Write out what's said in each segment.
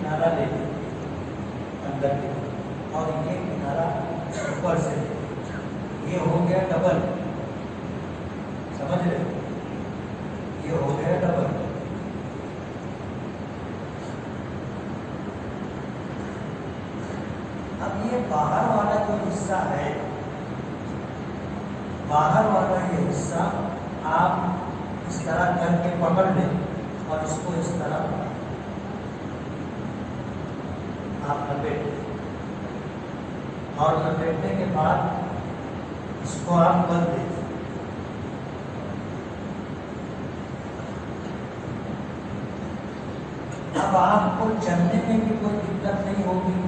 किनारा ले लें अंदर की और ये किनारा ऊपर से, ये हो गया डबल, समझ रहे, ये हो गया डबल। अब ये बाहर वाला जो हिस्सा है, बाहर वाला ये हिस्सा आप इस तरह करके पकड़ लें और इसको इस तरह आप लपेट, और लपेटने के बाद इसको आप बंद दें। अब आपको चलने में भी कोई दिक्कत नहीं होगी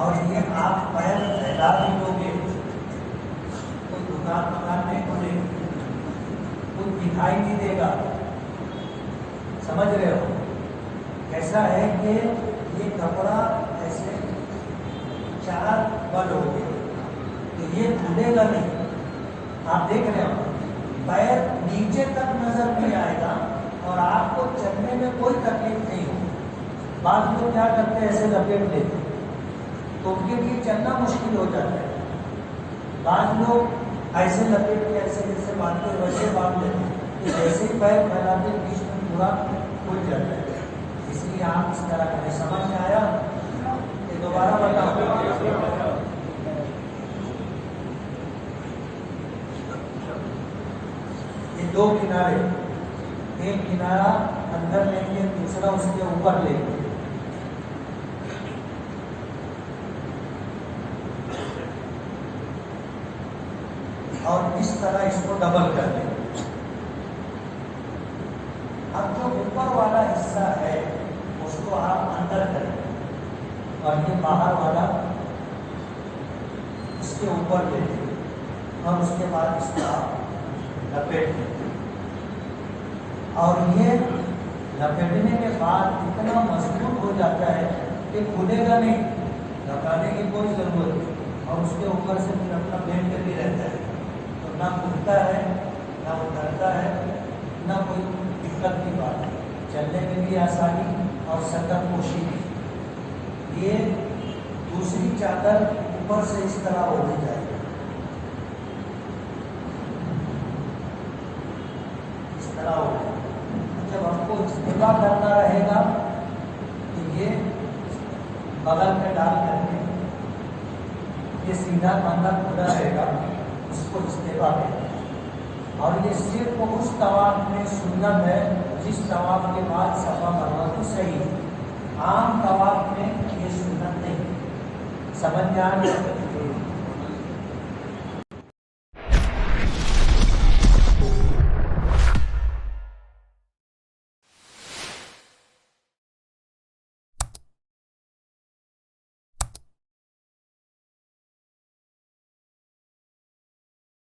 और ये आप पैर फैला भी लोगे, कोई दुकान नहीं खुलेगी, कुछ दिखाई नहीं देगा। समझ रहे हो? ऐसा है कि ये कपड़ा ऐसे चार बल हो गए तो ये खुलेगा नहीं। आप देख रहे हो पैर नीचे तक नजर नहीं आएगा और आपको चलने में कोई तकलीफ नहीं होगी। बाद लोग क्या करते हैं, ऐसे लपेट लेते तो उनके लिए चलना मुश्किल हो जाता है। बाद लोग ऐसे लपेट के ऐसे जैसे बांधते वैसे बांध लेते हैं कि जैसे ही पैर फैलाते बीच में पूरा खुल जाता है। इसलिए आप इस तरह करें। समझ में आया? ये दोबारा बताओ। ये दो किनारे, एक किनारा अंदर लेंगे, दूसरा उसके ऊपर लेंगे और इस तरह इसको डबल कर देंगे। अब जो ऊपर वाला हिस्सा है उसको आप अंदर करें और ये बाहर वाला इसके ऊपर ले देंगे और उसके बाद इसको आप लपेट देंगे। और ये लपेटने के बाद इतना मजबूत हो जाता है कि खुलेगा नहीं, लगाने की कोई ज़रूरत नहीं और उसके ऊपर से फिर अपना बेल्ट भी रहता है तो ना खुलता है ना उतरता है, ना कोई दिक्कत की बात है। चलने में भी आसानी और सकत पोशी भी। ये दूसरी चादर ऊपर से इस तरह होनी चाहिए, इस तरह हो। जब हमको इस्तेफा करना रहेगा तो ये बगल में डाल करके ये सीधा कंधा खुला रहेगा, उसको इस्तेफा देंगे। और ये सिर्फ उस तवाफ में सुन्नत है जिस तवाफ के बाद सफा मरवा तो सही है। आम तवाफ में ये सुन्नत नहीं। समझ में आ गया?